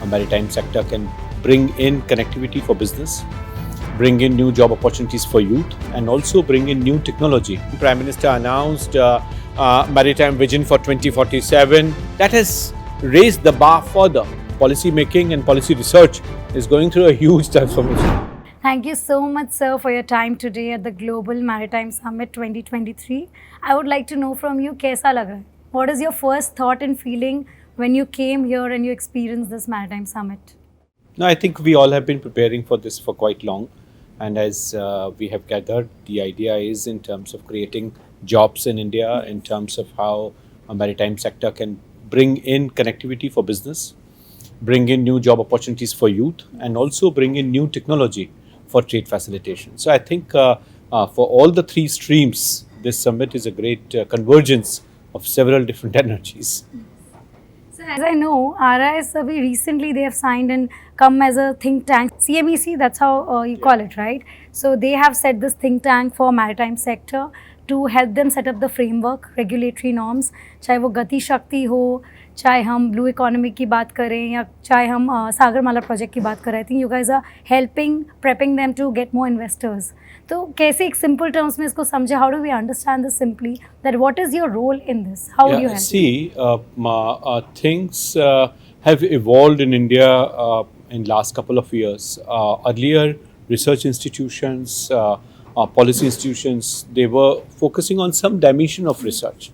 maritime sector can bring in connectivity for business, bring in new job opportunities for youth, and also bring in new technology. Prime Minister announced Maritime Vision for 2047. That has raised the bar further. Policy making and policy research is going through a huge transformation. Thank you so much, sir, for your time today at the Global Maritime Summit 2023. I would like to know from you, kaisa lag raha hai? What is your first thought and feeling when you came here and you experienced this Maritime Summit? No, I think we all have been preparing for this for quite long. And as we have gathered, the idea is in terms of creating jobs in India, in terms of how a maritime sector can bring in connectivity for business, bring in new job opportunities for youth, and also bring in new technology for trade facilitation. So I think for all the three streams, this summit is a great convergence of several different energies. So as I know, RIS recently they have signed and come as a think tank. CMEC, that's how you call it, right? So they have set this think tank for maritime sector to help them set up the framework, regulatory norms, चाहे वो गति शक्ति हो, चाहे हम blue economy की बात करें या चाहे हम सागरमाला प्रोजेक्ट की बात करें. I think you guys are helping prepping them to get more investors. तो कैसे एक सिंपल टर्म्स में इसको समझे? How do we understand this simply that what is your role in this? How do you help? See, things have evolved in India in last couple of years. Earlier, research institutions, policy institutions, they were focusing on some dimension of research.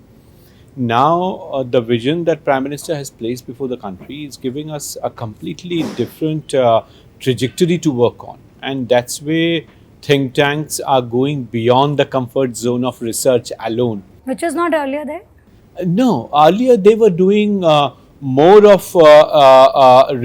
Now, the vision that Prime Minister has placed before the country is giving us a completely different trajectory to work on. And that's where think tanks are going beyond the comfort zone of research alone. Which was not earlier there? No, earlier they were doing more of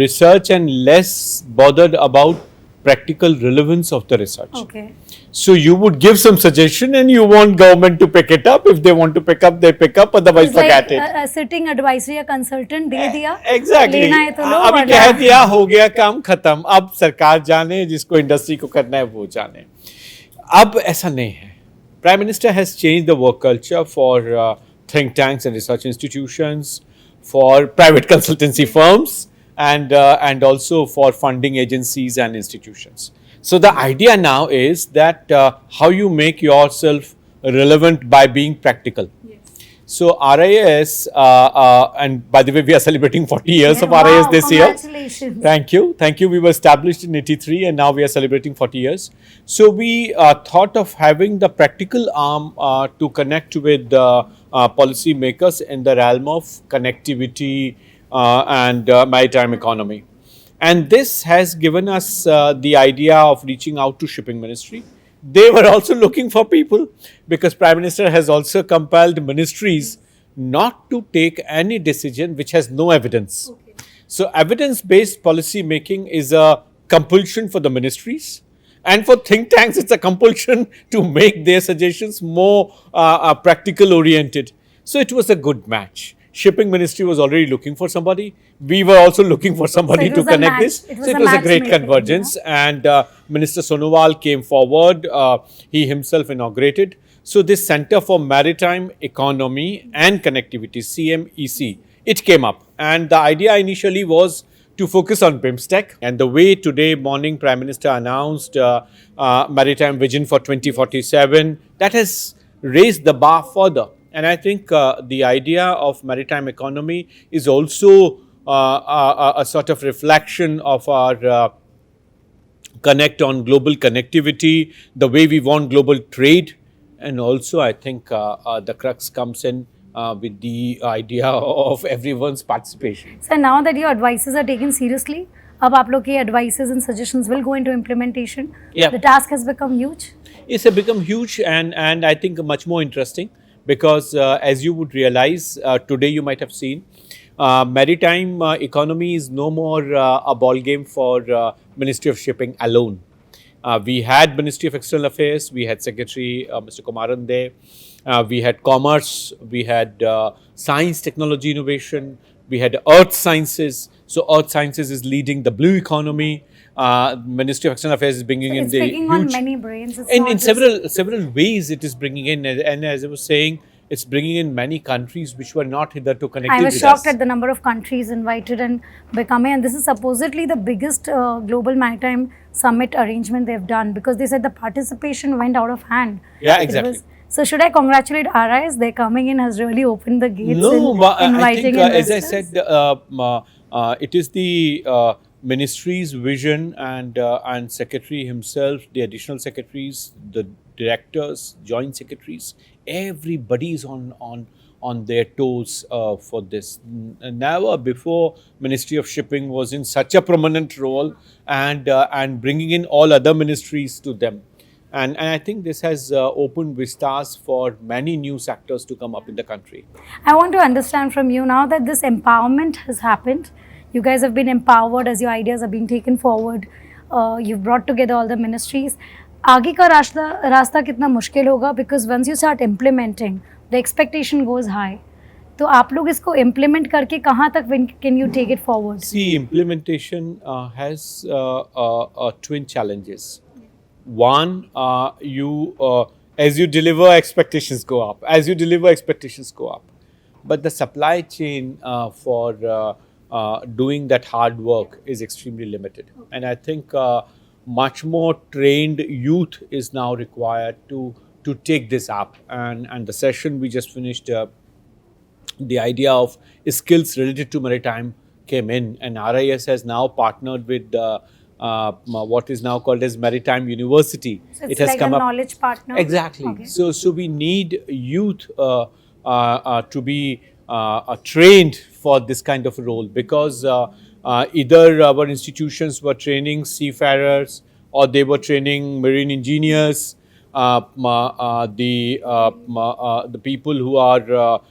research and less bothered about practical relevance of the research. Okay. So you would give some suggestion and you want government to pick it up. If they want to pick up, they pick up. Otherwise, It's forget like it. A sitting advisory या consultant दे दिया. Exactly. लेना है तो लो. अभी कह दिया, हो गया काम खत्म. अब सरकार जाने, जिसको इंडस्ट्री को करना है वो जाने. अब ऐसा नहीं है. Prime Minister has changed the work culture for think tanks and research institutions, for private consultancy firms, and also for funding agencies and institutions. So the idea now is that how you make yourself relevant by being practical. Yes. So RIS, and by the way, we are celebrating 40 years of RIS this year. Congratulations. Thank you. We were established in 83 and now we are celebrating 40 years. So we thought of having the practical arm to connect with policy makers in the realm of connectivity and maritime economy. And this has given us the idea of reaching out to shipping ministry. They were also looking for people because Prime Minister has also compelled ministries not to take any decision which has no evidence. Okay. So evidence-based policy making is a compulsion for the ministries, and for think tanks it's a compulsion to make their suggestions more practical oriented. So it was a good match. Shipping ministry was already looking for somebody. We were also looking for somebody to connect this. So it was a great convergence. And Minister Sonowal came forward. He himself inaugurated. So this Center for Maritime Economy and Connectivity, CMEC, it came up. And the idea initially was to focus on BIMSTEC. And the way today morning Prime Minister announced Maritime Vision for 2047, that has raised the bar further. And I think the idea of maritime economy is also a sort of reflection of our connect on global connectivity, the way we want global trade. And also I think the crux comes in with the idea of everyone's participation. So now that your advices are taken seriously, अब आप लोग के advices and suggestions will go into implementation. Yeah. The task has become huge. It's become huge and I think much more interesting. Because as you would realize, today you might have seen, maritime economy is no more a ball game for Ministry of Shipping alone. We had Ministry of External Affairs, we had Secretary Mr Kumaran there, we had Commerce, we had Science, Technology, Innovation, we had Earth Sciences. So Earth Sciences is leading the blue economy. Ministry of External Affairs is bringing in the huge... It's on many brains. In several ways it is bringing in, and as I was saying, It's bringing in many countries which were not hitherto connected I was with shocked us. at the number of countries invited and becoming, and this is supposedly the biggest global maritime summit arrangement they've done, because they said the participation went out of hand. Yeah, It exactly. was, so should I congratulate RIS? Their coming in has really opened the gates No, in but I inviting think, as I investors. said, it is the ministry's vision, and secretary himself, the additional secretaries, the directors, joint secretaries, everybody is on their toes for this. Never before Ministry of Shipping was in such a prominent role, and bringing in all other ministries to them. And I think this has opened vistas for many new sectors to come up in the country. I want to understand from you now that this empowerment has happened. You guys have been empowered as your ideas are being taken forward. You've brought together all the ministries. आगे का रास्ता कितना मुश्किल होगा, because once you start implementing, the expectation goes high. तो आप लोग इसको implement करके कहाँ तक can you take it forward? See, implementation has twin challenges. One, as you deliver, expectations go up. As you deliver, expectations go up. But the supply chain for doing that hard work is extremely limited. And I think much more trained youth is now required to take this up. And the session we just finished, the idea of skills related to maritime came in, and RIS has now partnered with what is now called as Maritime University. So it's It has like come a up knowledge partner. exactly. Okay. So we need youth to be trained for this kind of role, because either our institutions were training seafarers, or they were training marine engineers, the people who are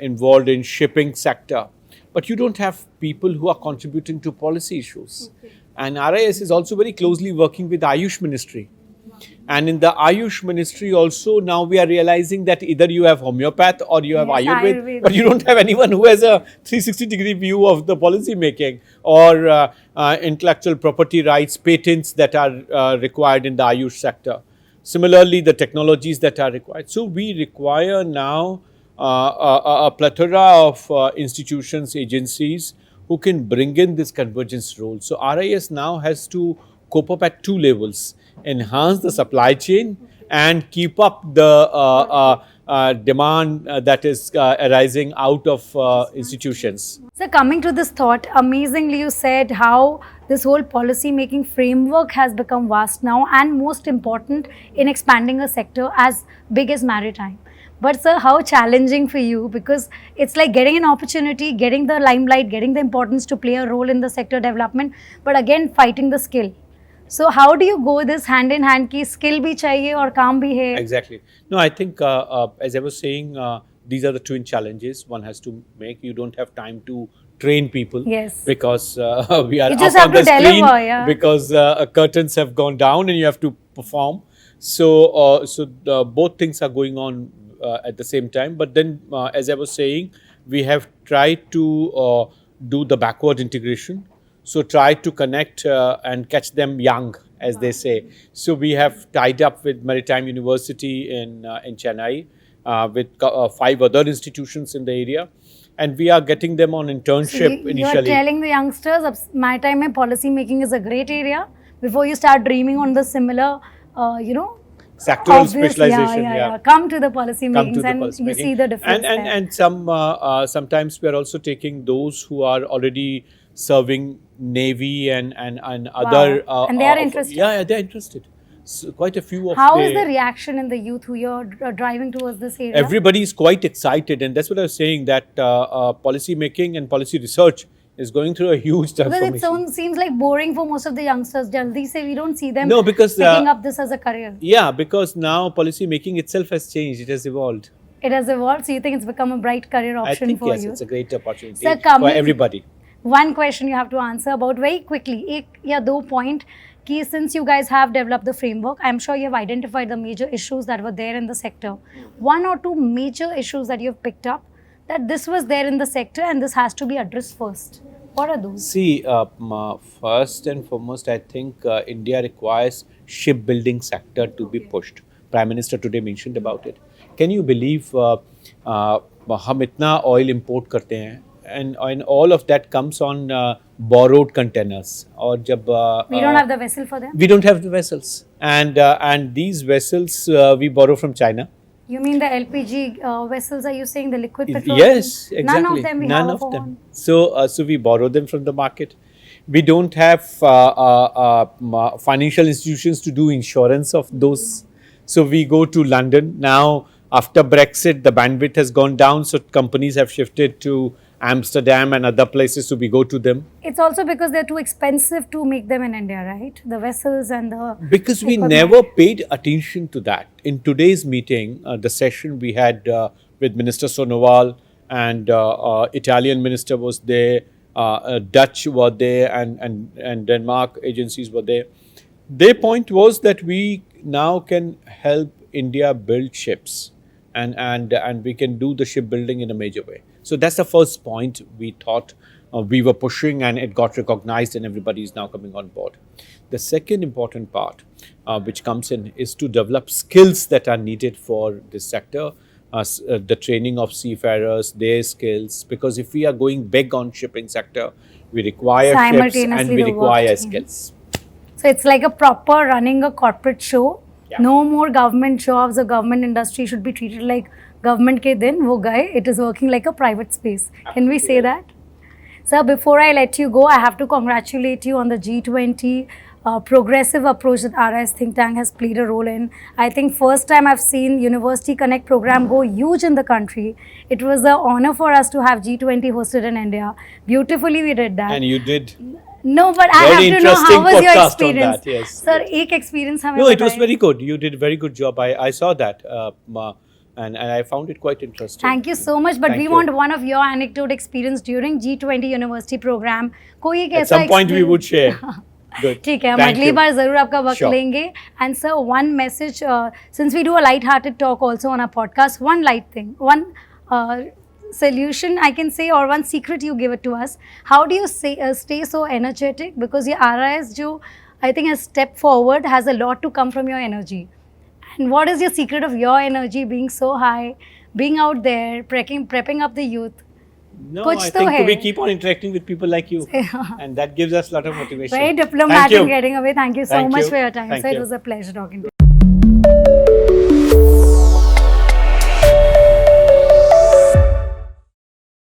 involved in shipping sector, but you don't have people who are contributing to policy issues. Okay. And RIS is also very closely working with Ayush Ministry. And in the Ayush Ministry also, now we are realizing that either you have homeopath or you have Yes, Ayurveda, Ayurveda. but you don't have anyone who has a 360-degree view of the policy making, or intellectual property rights, patents that are required in the Ayush sector. Similarly, the technologies that are required. So we require now a plethora of institutions, agencies who can bring in this convergence role. So RIS now has to cope up at two levels: enhance the supply chain and keep up the demand that is arising out of institutions. So coming to this thought, amazingly you said how this whole policy making framework has become vast now, and most important in expanding a sector as big as maritime. But sir, how challenging for you, because it's like getting an opportunity, getting the limelight, getting the importance to play a role in the sector development, but again fighting the skill. So how do you go this hand in hand ki skill bhi chahiye aur kaam bhi hai? Exactly. No, I think as I was saying, these are the twin challenges one has to make. You don't have time to train people. Yes. Because we are You just up on have the to screen, deliver, yeah. because curtains have gone down and you have to perform. So both things are going on at the same time. But then, as I was saying, we have tried to do the backward integration. So try to connect and catch them young, as they say. So we have tied up with Maritime University in Chennai, with 5 other institutions in the area, and we are getting them on internship You are initially. telling the youngsters maritime and policy making is a great area before you start dreaming on the similar, Sectoral obvious, specialization. yeah. Come to the policy Come makings to the and policy you making. see the difference And there. and sometimes we are also taking those who are already serving Navy and other. And they are interested? Yeah, they are interested. So quite a few of How is the reaction in the youth who you're driving towards this area? Everybody is quite excited, and that's what I was saying, that policy making and policy research is going through a huge Because transformation. it seems like boring for most of the youngsters. Jaldi se we don't see them No, because picking up this as a career. yeah, because now policy making itself has changed. It has evolved. It has evolved, so you think it's become a bright career I option think for yes, you. it's a great opportunity Sir, for coming- everybody. One question you have to answer about very quickly. एक या दो point कि since you guys have developed the framework, I'm sure you have identified the major issues that were there in the sector. One or two major issues that you've picked up that this was there in the sector and this has to be addressed first. What are those? See, first and foremost, I think India requires shipbuilding sector to be pushed. Prime Minister today mentioned about it. Can you believe हम इतना oil import करते हैं and all of that comes on borrowed containers. और जब We don't have the vessel for them. we don't have the vessels, and these vessels we borrow from China. You mean the LPG vessels? Are you saying the liquid petrol? Yes, exactly. None of them we None have of a them. home. So we borrow them from the market. We don't have financial institutions to do insurance of those. So we go to London. Now, after Brexit, the bandwidth has gone down. So companies have shifted to Amsterdam and other places. So we go to them. It's also because they're too expensive to make them in India, right? The vessels and the... Because we equipment. never paid attention to that. In today's meeting, the session we had with Minister Sonowal and Italian minister was there, Dutch were there, and Denmark agencies were there. Their point was that we now can help India build ships, and we can do the shipbuilding in a major way. So that's the first point we thought we were pushing, and it got recognized, and everybody is now coming on board. The second important part which comes in is to develop skills that are needed for this sector, the training of seafarers, their skills, because if we are going big on shipping sector, we require ships and Simultaneously we the work require team. skills. So it's like a proper running a corporate show. Yeah. No more government jobs. The government industry should be treated like government ke din wo gaye. It is working like a private space. Can we say that? Sir, before I let you go, I have to congratulate you on the G20 progressive approach that RIS Think Tank has played a role in. I think first time I've seen University Connect program go huge in the country. It was an honor for us to have G20 hosted in India. Beautifully we did that. And you did. No, but I Very have to know how was your podcast on experience. that, yes. Sir, एक experience हमें No, it was बताइए. very good. You did a very good job. I saw that, and I found it quite interesting. Thank you so much. But Thank we you. want one of your anecdote experience during G20 University program. कोई एक At ऐसा some point we experience- would share. Good. ठीक है हम Thank अगली you. बार जरूर आपका वक्त Sure. लेंगे and sir one message since we do a light hearted talk also on a podcast one light thing one solution I can say or one secret you give it to us. How do you say, stay so energetic, because your RIS jo I think has stepped forward has a lot to come from your energy, and what is your secret of your energy being so high, being out there prepping up the youth? No, Kuch I to think hai. we keep on interacting with people like you, and that gives us a lot of motivation. Very Thank diplomatic you. getting away. Thank you so Thank much you. for your time. Thank So you. it was a pleasure talking to you.